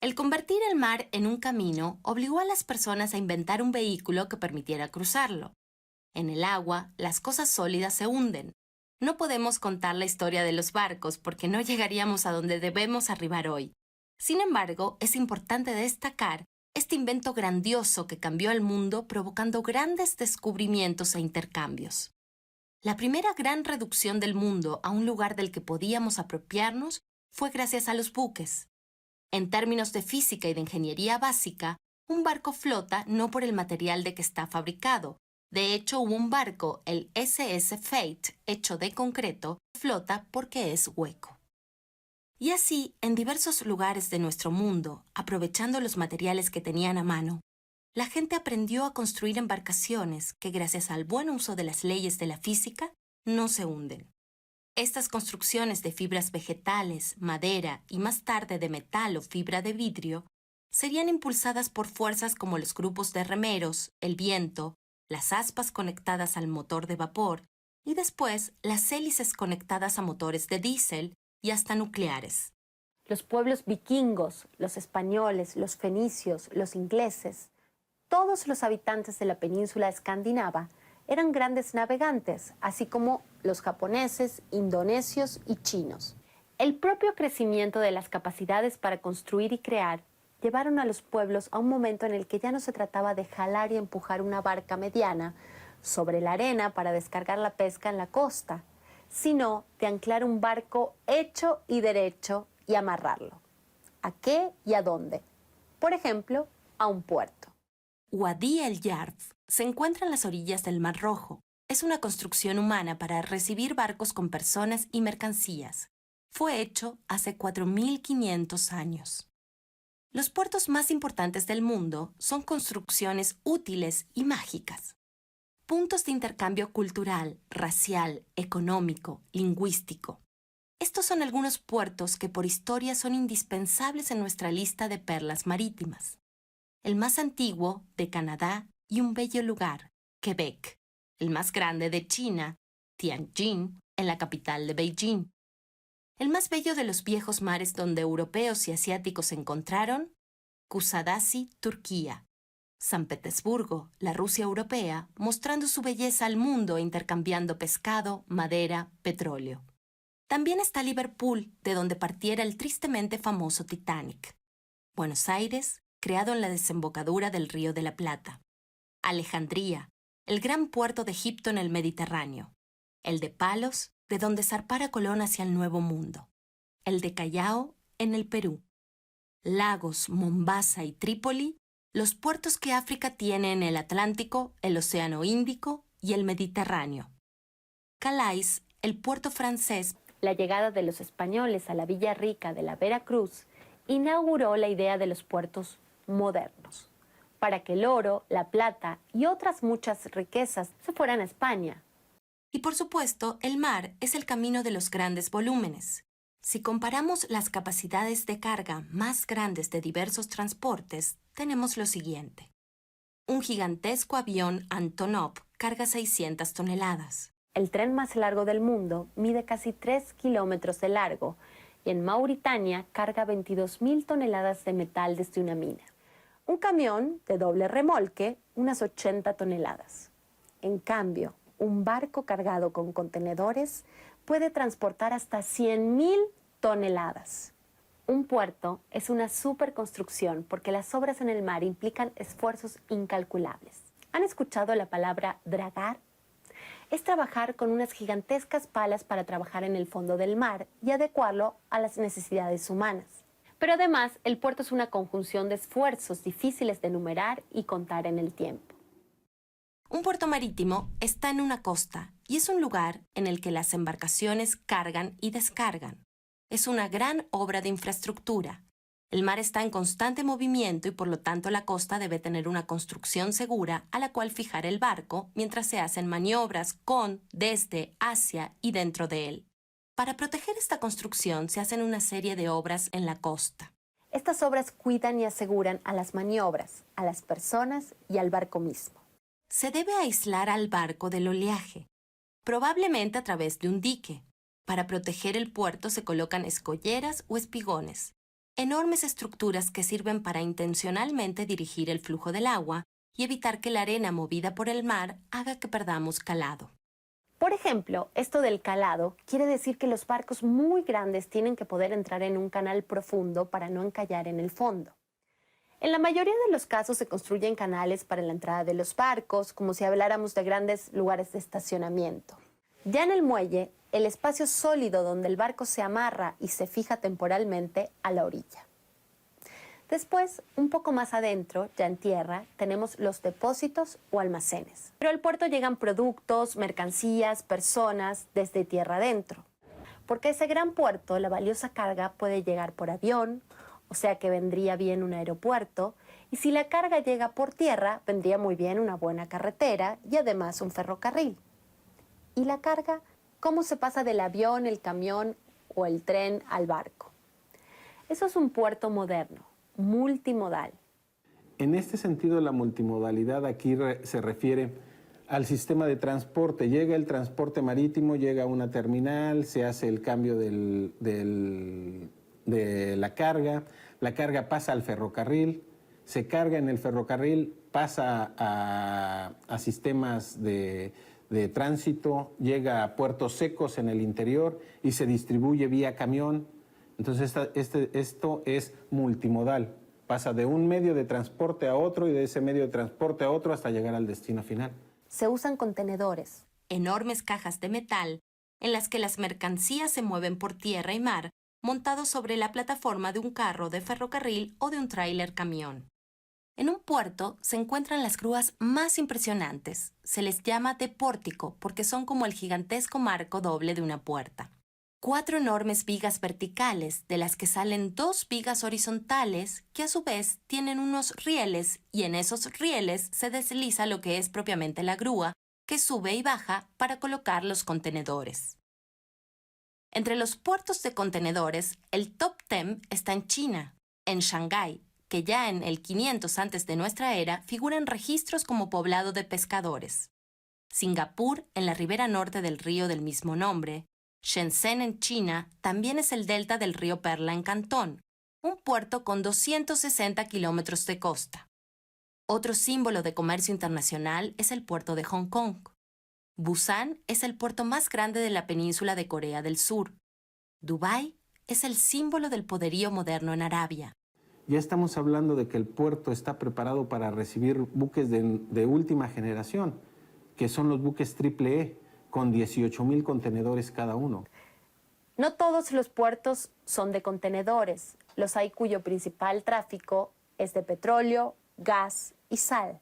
El convertir el mar en un camino obligó a las personas a inventar un vehículo que permitiera cruzarlo. En el agua, las cosas sólidas se hunden. No podemos contar la historia de los barcos porque no llegaríamos a donde debemos arribar hoy. Sin embargo, es importante destacar este invento grandioso que cambió el mundo provocando grandes descubrimientos e intercambios. La primera gran reducción del mundo a un lugar del que podíamos apropiarnos fue gracias a los buques. En términos de física y de ingeniería básica, un barco flota no por el material de que está fabricado. De hecho, un barco, el SS Fate, hecho de concreto, flota porque es hueco. Y así, en diversos lugares de nuestro mundo, aprovechando los materiales que tenían a mano, la gente aprendió a construir embarcaciones que, gracias al buen uso de las leyes de la física, no se hunden. Estas construcciones de fibras vegetales, madera y más tarde de metal o fibra de vidrio serían impulsadas por fuerzas como los grupos de remeros, el viento, las aspas conectadas al motor de vapor y después las hélices conectadas a motores de diésel y hasta nucleares. Los pueblos vikingos, los españoles, los fenicios, los ingleses, todos los habitantes de la península escandinava eran grandes navegantes, así como los japoneses, indonesios y chinos. El propio crecimiento de las capacidades para construir y crear llevaron a los pueblos a un momento en el que ya no se trataba de jalar y empujar una barca mediana sobre la arena para descargar la pesca en la costa, sino de anclar un barco hecho y derecho y amarrarlo. ¿A qué y a dónde? Por ejemplo, a un puerto. Wadi el Yarf se encuentra en las orillas del Mar Rojo. Es una construcción humana para recibir barcos con personas y mercancías. Fue hecho hace 4.500 años. Los puertos más importantes del mundo son construcciones útiles y mágicas. Puntos de intercambio cultural, racial, económico, lingüístico. Estos son algunos puertos que por historia son indispensables en nuestra lista de perlas marítimas. El más antiguo, de Canadá, y un bello lugar, Quebec. El más grande de China, Tianjin, en la capital de Beijing. El más bello de los viejos mares donde europeos y asiáticos se encontraron, Kusadasi, Turquía. San Petersburgo, la Rusia europea, mostrando su belleza al mundo e intercambiando pescado, madera, petróleo. También está Liverpool, de donde partiera el tristemente famoso Titanic. Buenos Aires, creado en la desembocadura del Río de la Plata. Alejandría, el gran puerto de Egipto en el Mediterráneo. El de Palos, de donde zarpara Colón hacia el Nuevo Mundo. El de Callao, en el Perú. Lagos, Mombasa y Trípoli, los puertos que África tiene en el Atlántico, el Océano Índico y el Mediterráneo. Calais, el puerto francés. La llegada de los españoles a la Villa Rica de la Veracruz inauguró la idea de los puertos modernos, para que el oro, la plata y otras muchas riquezas se fueran a España. Y por supuesto, el mar es el camino de los grandes volúmenes. Si comparamos las capacidades de carga más grandes de diversos transportes, tenemos lo siguiente. Un gigantesco avión Antonov carga 600 toneladas. El tren más largo del mundo mide casi 3 kilómetros de largo y en Mauritania carga 22.000 toneladas de metal desde una mina. Un camión de doble remolque, unas 80 toneladas. En cambio, un barco cargado con contenedores puede transportar hasta 100.000 toneladas. Un puerto es una superconstrucción porque las obras en el mar implican esfuerzos incalculables. ¿Han escuchado la palabra dragar? Es trabajar con unas gigantescas palas para trabajar en el fondo del mar y adecuarlo a las necesidades humanas. Pero además, el puerto es una conjunción de esfuerzos difíciles de enumerar y contar en el tiempo. Un puerto marítimo está en una costa y es un lugar en el que las embarcaciones cargan y descargan. Es una gran obra de infraestructura. El mar está en constante movimiento y por lo tanto la costa debe tener una construcción segura a la cual fijar el barco mientras se hacen maniobras con, desde, hacia y dentro de él. Para proteger esta construcción se hacen una serie de obras en la costa. Estas obras cuidan y aseguran a las maniobras, a las personas y al barco mismo. Se debe aislar al barco del oleaje, probablemente a través de un dique. Para proteger el puerto se colocan escolleras o espigones. enormes estructuras que sirven para intencionalmente dirigir el flujo del agua y evitar que la arena movida por el mar haga que perdamos calado. Por ejemplo, esto del calado quiere decir que los barcos muy grandes tienen que poder entrar en un canal profundo para no encallar en el fondo. En la mayoría de los casos se construyen canales para la entrada de los barcos, como si habláramos de grandes lugares de estacionamiento. Ya en el muelle, el espacio sólido donde el barco se amarra y se fija temporalmente a la orilla. Después, un poco más adentro, ya en tierra, tenemos los depósitos o almacenes. Pero al puerto llegan productos, mercancías, personas desde tierra adentro. Porque a ese gran puerto la valiosa carga puede llegar por avión, o sea que vendría bien un aeropuerto, y si la carga llega por tierra, vendría muy bien una buena carretera y además un ferrocarril. ¿Y la carga? ¿Cómo se pasa del avión, el camión o el tren al barco? Eso es un puerto moderno, multimodal. En este sentido, la multimodalidad aquí se refiere al sistema de transporte. Llega el transporte marítimo, llega a una terminal, se hace el cambio de la carga pasa al ferrocarril, se carga en el ferrocarril, pasa a sistemas de tránsito, llega a puertos secos en el interior y se distribuye vía camión. Entonces esto es multimodal, pasa de un medio de transporte a otro y de ese medio de transporte a otro hasta llegar al destino final. Se usan contenedores, Enormes cajas de metal en las que las mercancías se mueven por tierra y mar, montados sobre la plataforma de un carro de ferrocarril o de un tráiler camión. En un puerto se encuentran las grúas más impresionantes. Se les llama de pórtico porque son como el gigantesco marco doble de una puerta. 4 enormes vigas verticales, de las que salen 2 vigas horizontales, que a su vez tienen unos rieles, y en esos rieles se desliza lo que es propiamente la grúa, que sube y baja para colocar los contenedores. Entre los puertos de contenedores, el top 10 está en China, en Shanghái, que ya en el 500 antes de nuestra era figuran registros como poblado de pescadores. Singapur, en la ribera norte del río del mismo nombre. Shenzhen en China también es el delta del río Perla en Cantón, un puerto con 260 kilómetros de costa. Otro símbolo de comercio internacional es el puerto de Hong Kong. Busan es el puerto más grande de la península de Corea del Sur. Dubái es el símbolo del poderío moderno en Arabia. Ya estamos hablando de que el puerto está preparado para recibir buques de última generación, que son los buques triple-E, con 18,000 contenedores cada uno. No todos los puertos son de contenedores. Los hay cuyo principal tráfico es de petróleo, gas y sal.